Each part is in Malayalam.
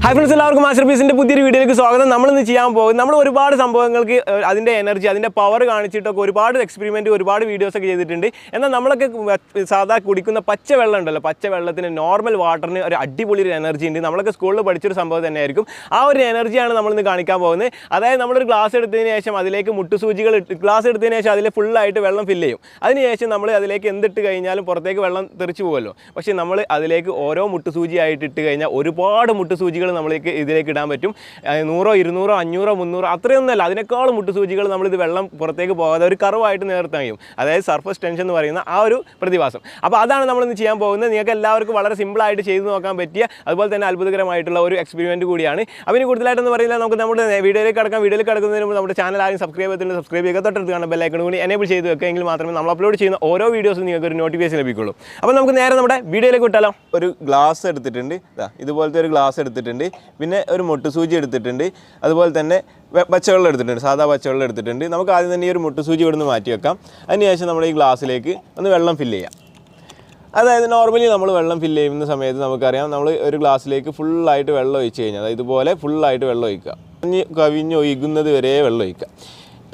Hi friends, എല്ലാവർക്കും മാസ്റ്റർപീസിന്റെ പുതിയൊരു വീഡിയോയിലേക്ക് സ്വാഗതം. നമ്മൾ ഇന്ന് ചെയ്യാൻ പോകുന്നത് നമ്മൾ ഒരുപാട് സംഭവങ്ങൾക്ക് അതിന്റെ എനർജി അതിന്റെ പവർ കാണിച്ചിട്ടൊക്കെ ഒരുപാട് എക്സ്പെരിമെന്റ് ഒരുപാട് വീഡിയോസ് ഒക്കെ ചെയ്തിട്ടുണ്ട്. എന്നാൽ നമ്മളൊക്കെ സാധാ കുടിക്കുന്ന പച്ച വെള്ളം ഉണ്ടല്ലോ, പച്ച വെള്ളത്തിന് നോർമൽ വാട്ടറിന് ഒരു അടിപൊളി ഒരു എനർജി ഉണ്ട്. നമ്മളൊക്കെ സ്കൂളിൽ പഠിച്ചൊരു സംഭവം തന്നെയായിരിക്കും. ആ ഒരു എനർജിയാണ് നമ്മൾ ഇന്ന് കാണിക്കാൻ പോകുന്നത്. അതായത് നമ്മളൊരു ഗ്ലാസ് എടുത്തതിന് ശേഷം അതിലേക്ക് മുട്ടുസൂചികൾ ഗ്ലാസ് എടുത്തതിന് ശേഷം അതിൽ ഫുള്ളായിട്ട് വെള്ളം ഫില്ല് ചെയ്യും. അതിനുശേഷം നമ്മൾ അതിലേക്ക് എന്തിട്ട് കഴിഞ്ഞാലും പുറത്തേക്ക് വെള്ളം തെറിച്ച് പോകുമല്ലോ. പക്ഷേ നമ്മൾ അതിലേക്ക് ഓരോ മുട്ടുസൂചിയായിട്ട് ഇട്ട് കഴിഞ്ഞാൽ ഒരുപാട് മുട്ടുസൂചികൾ നമ്മൾക്ക് ഇതിലേക്ക് ഇടാൻ പറ്റും. 100, 200, 500, 300 അത്രയൊന്നുമല്ല, അതിനേക്കാളും മുട്ടുസൂചികൾ നമ്മളിത് വെള്ളം പുറത്തേക്ക് പോകാതെ ഒരു കർവായിട്ട് നേർത്താൻ കഴിയും. അതായത് സർഫസ് ടെൻഷൻ എന്ന് പറയുന്ന ആ ഒരു പ്രതിഭാസം. അപ്പോൾ അതാണ് നമ്മളിന്ന് ചെയ്യാൻ പോകുന്നത്. നിങ്ങൾക്ക് എല്ലാവർക്കും വളരെ സിമ്പിളായിട്ട് ചെയ്ത് നോക്കാൻ പറ്റിയ അതുപോലെ തന്നെ അത്ഭുതകരമായിട്ടുള്ള ഒരു എക്സ്പെരിമെൻറ്റ് കൂടിയാണ്. അതിന് കൂടുതലായിട്ടൊന്നും പറയുന്നില്ല, നമുക്ക് നമ്മുടെ വീഡിയോയിലേക്ക് കിടക്കുന്നതിന് മുമ്പ് നമ്മുടെ ചാനൽ ആദ്യം സബ്സ്ക്രൈബ് ചെയ്യുക, തൊട്ടടുത്ത് കാണുന്ന ബെല്ലൈക്കൺ കൂടി എനേബിൾ ചെയ്ത് വെക്കുകയെങ്കിൽ മാത്രമേ നമ്മൾ അപ്ലോഡ് ചെയ്യുന്ന ഓരോ വീഡിയോസും നിങ്ങൾക്ക് ഒരു നോട്ടിഫിക്കേഷൻ ലഭിക്കുള്ളൂ. അപ്പോൾ നമുക്ക് നേരെ നമ്മുടെ വീഡിയോയിലേക്ക് വിട്ടാലോ. ഒരു ഗ്ലാസ് എടുത്തിട്ടുണ്ട്, ഇതുപോലത്തെ ഒരു ഗ്ലാസ് എടുത്തിട്ടുണ്ട്, പിന്നെ ഒരു മുട്ടുസൂചി എടുത്തിട്ടുണ്ട്, അതുപോലെ തന്നെ പച്ചവെള്ളം എടുത്തിട്ടുണ്ട്, സാധാ പച്ചവെള്ളം എടുത്തിട്ടുണ്ട്. നമുക്ക് ആദ്യം തന്നെ ഈ ഒരു മുട്ടുസൂചി ഇവിടുന്ന് മാറ്റി വെക്കാം. അതിനുശേഷം നമ്മൾ ഈ ഗ്ലാസ്സിലേക്ക് ഒന്ന് വെള്ളം ഫില്ല് ചെയ്യാം. അതായത് നോർമലി നമ്മൾ വെള്ളം ഫില്ല് ചെയ്യുന്ന സമയത്ത് നമുക്കറിയാം, നമ്മൾ ഒരു ഗ്ലാസ്സിലേക്ക് ഫുള്ളായിട്ട് വെള്ളം ഒഴിച്ച് കഴിഞ്ഞാൽ, അതായത് ഇതുപോലെ ഫുള്ളായിട്ട് വെള്ളം ഒഴിക്കുക, കവിഞ്ഞ് ഒഴുകുന്നത് വരെ വെള്ളം ഒഴിക്കുക.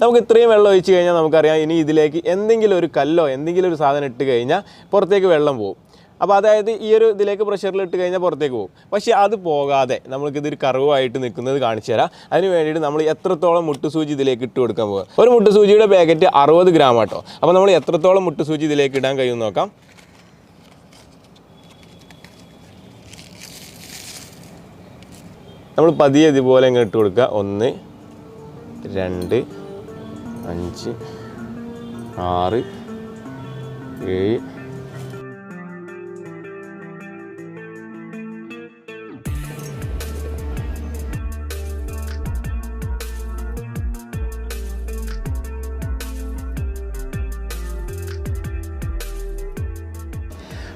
നമുക്ക് ഇത്രയും വെള്ളം ഒഴിച്ച് കഴിഞ്ഞാൽ നമുക്കറിയാം, ഇനി ഇതിലേക്ക് എന്തെങ്കിലും ഒരു കല്ലോ എന്തെങ്കിലും ഒരു സാധനം ഇട്ട് കഴിഞ്ഞാൽ പുറത്തേക്ക് വെള്ളം പോകും. അപ്പോൾ അതായത് ഈ ഒരു ഇതിലേക്ക് പ്രഷറിൽ ഇട്ട് കഴിഞ്ഞാൽ പുറത്തേക്ക് പോകും. പക്ഷേ അത് പോകാതെ നമുക്കിതൊരു കർവായിട്ട് നിൽക്കുന്നത് കാണിച്ചു തരാം. അതിന് വേണ്ടിയിട്ട് നമ്മൾ എത്രത്തോളം മുട്ടുസൂചി ഇതിലേക്ക് ഇട്ട് കൊടുക്കാൻ പോകുക. ഒരു മുട്ടുസൂചിയുടെ പാക്കറ്റ് 60 ഗ്രാം ആട്ടോ. അപ്പോൾ നമ്മൾ എത്രത്തോളം മുട്ടുസൂചി ഇതിലേക്ക് ഇടാൻ കഴിയുമെന്ന് നോക്കാം. നമ്മൾ പതിയെ ഇതുപോലെ ഇങ്ങനെ ഇട്ട് കൊടുക്കുക. 1, 2, 5, 6, 7.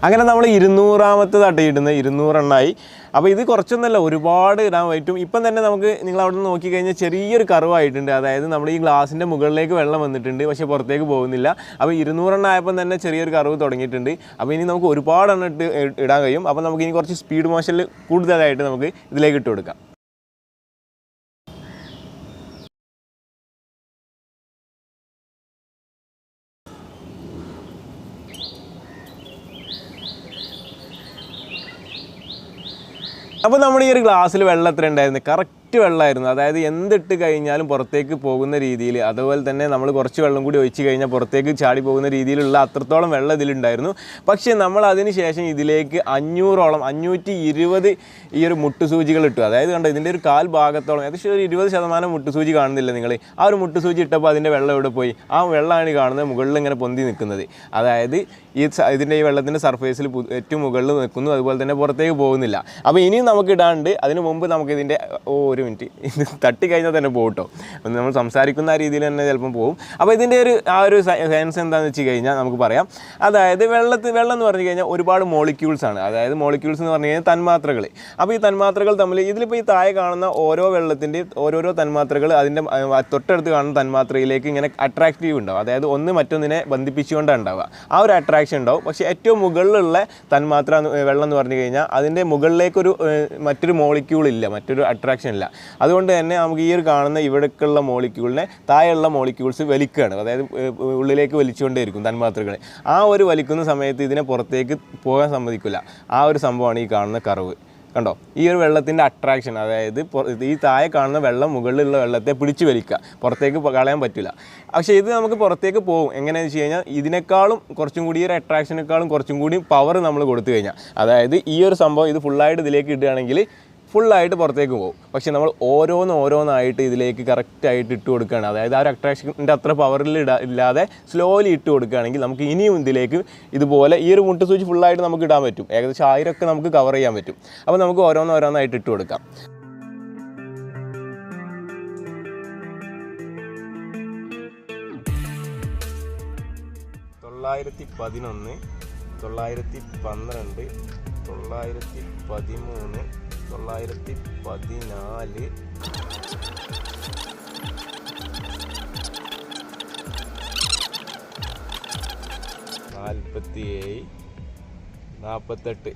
അങ്ങനെ നമ്മൾ 200ാമത്തെ തട്ടയിടുന്നത് 200 എണ്ണമായി. അപ്പോൾ ഇത് കുറച്ചൊന്നുമല്ല, ഒരുപാട് ഇടാൻ പറ്റും. ഇപ്പം തന്നെ നമുക്ക് നിങ്ങൾ അവിടെ നിന്ന് നോക്കിക്കഴിഞ്ഞാൽ ചെറിയൊരു കർവായിട്ടുണ്ട്. അതായത് നമ്മൾ ഈ ഗ്ലാസിൻ്റെ മുകളിലേക്ക് വെള്ളം വന്നിട്ടുണ്ട്, പക്ഷേ പുറത്തേക്ക് പോകുന്നില്ല. അപ്പോൾ 200 എണ്ണം ആയപ്പം തന്നെ ചെറിയൊരു കർവ് തുടങ്ങിയിട്ടുണ്ട്. അപ്പോൾ ഇനി നമുക്ക് ഒരുപാട് എണ്ണം ഇടാൻ കഴിയും. അപ്പോൾ നമുക്ക് ഇനി കുറച്ച് സ്പീഡ് മോഷനിൽ കൂടുതലായിട്ട് നമുക്ക് ഇതിലേക്ക് ഇട്ട് കൊടുക്കാം. അപ്പോൾ നമ്മുടെ ഈ ഒരു ഗ്ലാസ്സിൽ വെള്ളം എത്ര ഉണ്ടായിരുന്നു? കറക്റ്റ് വെള്ളമായിരുന്നു. അതായത് എന്തിട്ട് കഴിഞ്ഞാലും പുറത്തേക്ക് പോകുന്ന രീതിയിൽ, അതുപോലെ തന്നെ നമ്മൾ കുറച്ച് വെള്ളം കൂടി ഒഴിച്ച് കഴിഞ്ഞാൽ പുറത്തേക്ക് ചാടി പോകുന്ന രീതിയിലുള്ള അത്രത്തോളം വെള്ളം ഇതിലുണ്ടായിരുന്നു. പക്ഷേ നമ്മൾ അതിന് ശേഷം ഇതിലേക്ക് 520 ഈ ഒരു മുട്ടുസൂചികൾ ഇട്ടു. അതായത് കണ്ടോ, ഇതിൻ്റെ ഒരു കാൽ ഭാഗത്തോളം ഏകദേശം ഒരു 20% മുട്ടുസൂചി കാണുന്നില്ല നിങ്ങൾ. ആ ഒരു മുട്ടുസൂചി ഇട്ടപ്പോൾ അതിൻ്റെ വെള്ളം ഇവിടെ പോയി. ആ വെള്ളമാണ് കാണുന്നത് മുകളിൽ ഇങ്ങനെ പൊന്തി നിൽക്കുന്നത്. അതായത് ഇതിൻ്റെ ഈ വെള്ളത്തിൻ്റെ സർഫേസിൽ ഏറ്റവും മുകളിൽ നിൽക്കുന്നു, അതുപോലെ തന്നെ പുറത്തേക്ക് പോകുന്നില്ല. അപ്പോൾ ഇനിയും നമുക്ക് ഇടാണ്ട് അതിന് മുമ്പ് നമുക്കിതിൻ്റെ ഒരു മിനിറ്റ് ഇത് തട്ടിക്കഴിഞ്ഞാൽ തന്നെ പോകും കേട്ടോ. നമ്മൾ സംസാരിക്കുന്ന ആ രീതിയിൽ തന്നെ ചിലപ്പം പോകും. അപ്പോൾ ഇതിൻ്റെ ആ ഒരു സയൻസ് എന്താണെന്ന് വെച്ച് കഴിഞ്ഞാൽ നമുക്ക് പറയാം. അതായത് വെള്ളം എന്ന് പറഞ്ഞു കഴിഞ്ഞാൽ ഒരുപാട് മോളിക്യൂൾസ് ആണ്. അതായത് മോളിക്യൂൾസ് എന്ന് പറഞ്ഞു കഴിഞ്ഞാൽ തന്മാത്രകൾ. അപ്പോൾ ഈ തന്മാത്രകൾ തമ്മിൽ ഇതിലിപ്പോൾ ഈ താഴെ കാണുന്ന ഓരോ വെള്ളത്തിൻ്റെ ഓരോരോ തന്മാത്രകൾ അതിൻ്റെ തൊട്ടടുത്ത് കാണുന്ന തന്മാത്രയിലേക്ക് ഇങ്ങനെ അട്രാക്റ്റീവ് ഉണ്ടാവും. അതായത് ഒന്ന് മറ്റൊന്നിനെ ബന്ധിപ്പിച്ചുകൊണ്ടാണ് ഉണ്ടാവുക. ആ ഒരു അട്രാക്ഷൻ ഉണ്ടാവും. പക്ഷേ ഏറ്റവും മുകളിലുള്ള തന്മാത്ര വെള്ളം എന്ന് പറഞ്ഞു കഴിഞ്ഞാൽ അതിൻ്റെ മുകളിലേക്കൊരു മറ്റൊരു മോളിക്യൂൾ ഇല്ല, മറ്റൊരു അട്രാക്ഷൻ ഇല്ല. അതുകൊണ്ട് തന്നെ നമുക്ക് ഈ ഒരു കാണുന്ന ഇവിടേക്കുള്ള മോളിക്യൂളിനെ താഴെയുള്ള മോളിക്യൂൾസ് വലിക്കുകയാണ്. അതായത് ഉള്ളിലേക്ക് വലിച്ചുകൊണ്ടേയിരിക്കും തന്മാത്രകളെ. ആ ഒരു വലിക്കുന്ന സമയത്ത് ഇതിനെ പുറത്തേക്ക് പോകാൻ സമ്മതിക്കില്ല. ആ ഒരു സംഭവമാണ് ഈ കാണുന്ന കർവ്. കണ്ടോ, ഈ ഒരു വെള്ളത്തിൻ്റെ അട്രാക്ഷൻ, അതായത് ഈ താഴെ കാണുന്ന വെള്ളം മുകളിലുള്ള വെള്ളത്തെ പിടിച്ചു വലിക്കുക, പുറത്തേക്ക് കളയാൻ പറ്റില്ല. പക്ഷേ ഇത് നമുക്ക് പുറത്തേക്ക് പോകും. എങ്ങനെയാണെന്ന് വെച്ച് കഴിഞ്ഞാൽ ഇതിനേക്കാളും കുറച്ചും കൂടി ഈ ഒരു അട്രാക്ഷനേക്കാളും കുറച്ചും കൂടി പവർ നമ്മൾ കൊടുത്തു കഴിഞ്ഞാൽ, അതായത് ഈ ഒരു സംഭവം ഇത് ഫുള്ളായിട്ട് ഇതിലേക്ക് ഇടുകയാണെങ്കിൽ ഫുള്ളായിട്ട് പുറത്തേക്ക് പോകും. പക്ഷേ നമ്മൾ ഓരോന്നായിട്ട് ഇതിലേക്ക് കറക്റ്റായിട്ട് ഇട്ട് കൊടുക്കുകയാണ്. അതായത് ആ ഒരു അട്രാക്ഷൻ്റെ അത്ര പവറിൽ ഇല്ലാതെ സ്ലോലി ഇട്ട് കൊടുക്കുകയാണെങ്കിൽ നമുക്ക് ഇനിയും ഇതിലേക്ക് ഇതുപോലെ ഈ ഒരു മുട്ടുസൂചി ഫുള്ളായിട്ട് നമുക്ക് ഇടാൻ പറ്റും. ഏകദേശം 1000 ഒക്കെ നമുക്ക് കവർ ചെയ്യാൻ പറ്റും. അപ്പോൾ നമുക്ക് ഓരോന്നായിട്ട് ഇട്ട് കൊടുക്കാം. തൊള്ളായിരത്തി 11, 912, 913, 914, 47, 48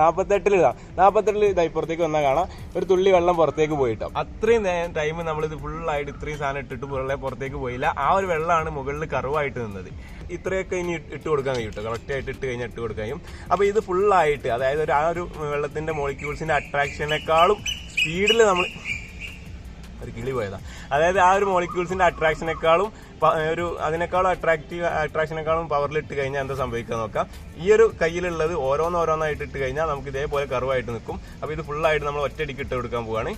48 ഇതാ ഇപ്പുറത്തേക്ക് വന്നാൽ കാണാം ഒരു തുള്ളി വെള്ളം പുറത്തേക്ക് പോയിട്ടോ. അത്രയും ടൈം നമ്മളിത് ഫുള്ളായിട്ട് ഇത്രയും സാധനം ഇട്ടിട്ട് പുറത്തേക്ക് പോയില്ല. ആ ഒരു വെള്ളമാണ് മുകളിൽ കറുവായിട്ട് നിന്നത്. ഇത്രയൊക്കെ ഇനി ഇട്ട് കൊടുക്കാൻ കഴിയും കേട്ടോ, കറക്റ്റായിട്ട് ഇട്ട് കഴിഞ്ഞാൽ ഇട്ട് കൊടുക്കാൻ കഴിയും. അപ്പോൾ ഇത് ഫുള്ളായിട്ട് അതായത് ആ ഒരു വെള്ളത്തിന്റെ മോളിക്യൂൾസിന്റെ അട്രാക്ഷനേക്കാളും സ്പീഡിൽ നമ്മൾ ഒരു കിളി പോയതാണ്. അതായത് ആ ഒരു മോളിക്യൂൾസിന്റെ അട്രാക്ഷനേക്കാളും അതിനേക്കാളും അട്രാക്ഷനേക്കാളും പവറിൽ ഇട്ട് കഴിഞ്ഞാൽ എന്താ സംഭവിക്കുക നോക്കാം. ഈ ഒരു കയ്യിലുള്ളത് ഓരോന്നായിട്ട് ഇട്ട് കഴിഞ്ഞാൽ നമുക്ക് ഇതേപോലെ കറുവായിട്ട് നിൽക്കും. അപ്പോൾ ഇത് ഫുള്ളായിട്ട് നമ്മൾ ഒറ്റയടിക്ക് ഇട്ട് കൊടുക്കാൻ പോവാണ്.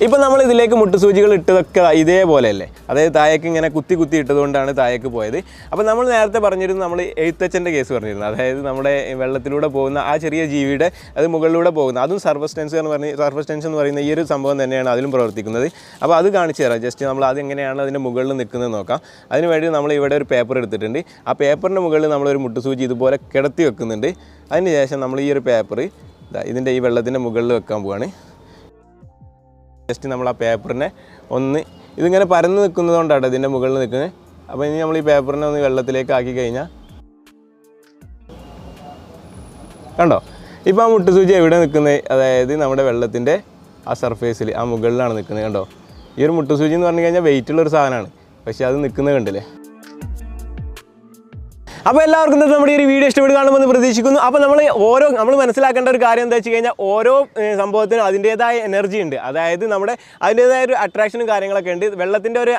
ഇപ്പം നമ്മൾ ഇതിലേക്ക് മുട്ടുസൂചികൾ ഇട്ടതൊക്കെ ഇതേപോലെയല്ലേ, അതായത് താഴേക്ക് ഇങ്ങനെ കുത്തി ഇട്ടതുകൊണ്ടാണ് താഴേക്ക് പോയത്. അപ്പോൾ നമ്മൾ നേരത്തെ പറഞ്ഞിരുന്നു, നമ്മൾ എഴുത്തച്ഛൻ്റെ കേസ് പറഞ്ഞിരുന്നു, അതായത് നമ്മുടെ വെള്ളത്തിലൂടെ പോകുന്ന ആ ചെറിയ ജീവിയുടെ അത് മുകളിലൂടെ പോകുന്ന അതും സർഫസ് ടെൻഷൻ എന്ന് പറയുന്ന ഈ ഒരു സംഭവം തന്നെയാണ് അതിലും പ്രവർത്തിക്കുന്നത്. അപ്പോൾ അത് കാണിച്ചു തരാം. ജസ്റ്റ് നമ്മൾ അതെങ്ങനെയാണ് അതിൻ്റെ മുകളിൽ നിൽക്കുന്നത് നോക്കാം. അതിനുവേണ്ടി നമ്മൾ ഇവിടെ ഒരു പേപ്പർ എടുത്തിട്ടുണ്ട്. ആ പേപ്പറിൻ്റെ മുകളിൽ നമ്മളൊരു മുട്ടുസൂചി ഇതുപോലെ കിടത്തി വെക്കുന്നുണ്ട്. അതിന് ശേഷം നമ്മൾ ഈ ഒരു പേപ്പർ ഇതിൻ്റെ ഈ വെള്ളത്തിൻ്റെ മുകളിൽ വെക്കാൻ പോവാണ്. ജസ്റ്റ് നമ്മൾ ആ പേപ്പറിനെ ഇതിങ്ങനെ പരന്ന് നിൽക്കുന്നതുകൊണ്ടാണ് ഇതിൻ്റെ മുകളിൽ നിൽക്കുന്നത്. അപ്പോൾ ഇനി നമ്മൾ ഈ പേപ്പറിനെ ഒന്ന് വെള്ളത്തിലേക്ക് ആക്കി കഴിഞ്ഞാൽ കണ്ടോ, ഇപ്പോൾ ആ മുട്ടുസൂചി എവിടെ നിൽക്കുന്നത്, അതായത് നമ്മുടെ വെള്ളത്തിൻ്റെ ആ സർഫേസിൽ ആ മുകളിലാണ് നിൽക്കുന്നത്. കണ്ടോ, ഈ ഒരു മുട്ടുസൂചി എന്ന് പറഞ്ഞു കഴിഞ്ഞാൽ വെയിറ്റുള്ളൊരു സാധനമാണ്, പക്ഷേ അത് നിൽക്കുന്നത് കണ്ടില്ലേ. അപ്പോൾ എല്ലാവർക്കും നമ്മുടെ ഈ ഒരു വീഡിയോ ഇഷ്ടപ്പെട്ട് കാണുമെന്ന് പ്രതീക്ഷിക്കുന്നു. അപ്പോൾ നമ്മൾ മനസ്സിലാക്കേണ്ട ഒരു കാര്യം എന്താ വെച്ച് കഴിഞ്ഞാൽ ഓരോ സംഭവത്തിനും അതിൻ്റേതായ എനർജി ഉണ്ട്. അതായത് അതിൻ്റേതായ ഒരു അട്രാക്ഷനും കാര്യങ്ങളൊക്കെ ഉണ്ട്. വെള്ളത്തിൻ്റെ ഒരു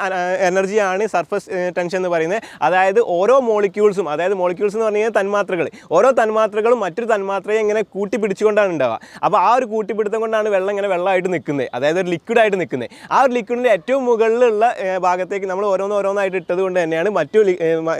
എനർജിയാണ് സർഫസ് ടെൻഷൻ എന്ന് പറയുന്നത്. അതായത് ഓരോ മോളിക്യൂൾസും, അതായത് മോളിക്യൂൾസ് എന്ന് പറഞ്ഞു കഴിഞ്ഞാൽ തന്മാത്രകൾ, ഓരോ തന്മാത്രകളും മറ്റൊരു തന്മാത്രയെ ഇങ്ങനെ കൂട്ടിപ്പിടിച്ചുകൊണ്ടാണ് ഉണ്ടാവുക. അപ്പോൾ ആ ഒരു കൂട്ടിപ്പിടുത്തം കൊണ്ടാണ് വെള്ളം ഇങ്ങനെ വെള്ളമായിട്ട് നിൽക്കുന്നത്, അതായത് ഒരു ലിക്വിഡായിട്ട് നിൽക്കുന്നത്. ആ ഒരു ലിക്വിഡിൻ്റെ ഏറ്റവും മുകളിലുള്ള ഭാഗത്തേക്ക് നമ്മൾ ഓരോന്നായിട്ട് ഇട്ടത് കൊണ്ട് തന്നെയാണ്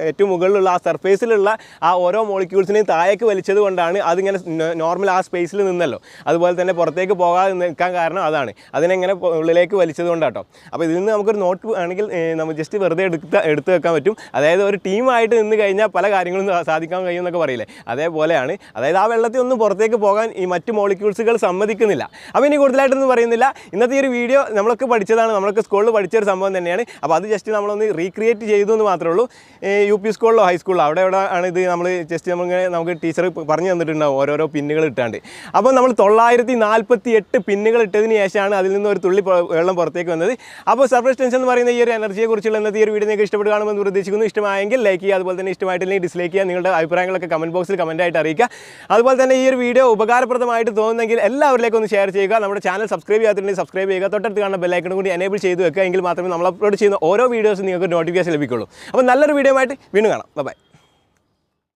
ഏറ്റവും മുകളിലുള്ള ആ സർഫേസിലുള്ള ആ ഓരോ മോളിക്യൂൾസിനെയും താഴേക്ക് വലിച്ചത് കൊണ്ടാണ് അതിങ്ങനെ നോർമൽ ആ സ്പേസിൽ നിന്നല്ലോ. അതുപോലെ തന്നെ പുറത്തേക്ക് പോകാതെ നിൽക്കാൻ കാരണം അതാണ്, അതിനെങ്ങനെ ഉള്ളിലേക്ക് വലിച്ചത് കൊണ്ടാട്ടോ. അപ്പോൾ ഇതിൽ നിന്ന് നമുക്കൊരു നോട്ട് ആണെങ്കിൽ നമ്മൾ ജസ്റ്റ് വെറുതെ എടുത്ത് വെക്കാൻ പറ്റും. അതായത് ഒരു ടീമായിട്ട് നിന്ന് കഴിഞ്ഞാൽ പല കാര്യങ്ങളും സാധിക്കാൻ കഴിയും എന്നൊക്കെ പറയില്ലേ, അതേപോലെയാണ്. അതായത് ആ വെള്ളത്തിൽ ഒന്നും പുറത്തേക്ക് പോകാൻ ഈ മറ്റു മോളിക്യൂൾസുകൾ സമ്മതിക്കുന്നില്ല. അപ്പോൾ ഇനി കൂടുതലായിട്ടൊന്നും പറയുന്നില്ല. ഇന്നത്തെ ഈ ഒരു വീഡിയോ നമ്മളൊക്കെ പഠിച്ചതാണ്, നമ്മളൊക്കെ സ്കൂളിൽ പഠിച്ചൊരു സംഭവം തന്നെയാണ്. അപ്പോൾ അത് ജസ്റ്റ് നമ്മളൊന്ന് റീക്രിയേറ്റ് ചെയ്തു എന്ന് മാത്രമേ ഉള്ളൂ. UP സ്കൂളിലോ ഹൈസ്കൂളിലോ അവിടെ ആണ് ഇത് നമ്മൾ ജസ്റ്റ് നമുക്ക് ടീച്ചർ പറഞ്ഞു തന്നിട്ടുണ്ടാവും ഓരോരോ പിന്നുകൾ ഇട്ടാണ്ട്. അപ്പോൾ നമ്മൾ 948 പിന്നുകൾ ഇട്ടതിന് ശേഷമാണ് അതിൽ നിന്ന് ഒരു തുള്ളി വെള്ളം പുറത്തേക്ക് വന്നത്. അപ്പോൾ സർഫസ് ടെൻഷൻ എന്ന് പറയുന്ന ഈ ഒരു എനർജിയെക്കുറിച്ചുള്ള ഇന്നത്തെ ഈ ഒരു വീഡിയോ നിങ്ങൾക്ക് ഇഷ്ടപ്പെട്ട് കാണുമെന്ന് പ്രതീക്ഷിക്കുന്നു. ഇഷ്ടമായെങ്കിൽ ലൈക്ക് ചെയ്യുക, അതുപോലെ തന്നെ ഇഷ്ടമായിട്ടില്ലെങ്കിൽ ഡിസ്ലൈക്ക് ചെയ്യുക. നിങ്ങളുടെ അഭിപ്രായങ്ങളൊക്കെ കമൻറ്റ് ബോക്സിൽ കമൻറ്റായിട്ട് അറിയിക്കുക. അതുപോലെ തന്നെ ഈ ഒരു വീഡിയോ ഉപകാരപ്രദമായിട്ട് തോന്നുന്നെങ്കിൽ എല്ലാവരിലേക്കും ഒന്ന് ഷെയർ ചെയ്യുക. നമ്മുടെ ചാനൽ സബ്സ്ക്രൈബ് ചെയ്യാത്തിട്ടുണ്ടെങ്കിൽ സബ്സ്ക്രൈബ് ചെയ്യുക. തൊട്ടടുത്ത് കാണുന്ന ബെല്ലൈക്കൺ കൂടി എനേബിൾ ചെയ്ത് വെക്കുക. എങ്കിൽ മാത്രമേ നമ്മൾ അപ്ലോഡ് ചെയ്യുന്ന ഓരോ വീഡിയോസും നിങ്ങൾക്ക് നോട്ടിഫിക്കേഷൻ ലഭിക്കുള്ളൂ. അപ്പോൾ നല്ലൊരു വീഡിയോ ആയിട്ട് വീണ്ടും കാണാം. ബൈ.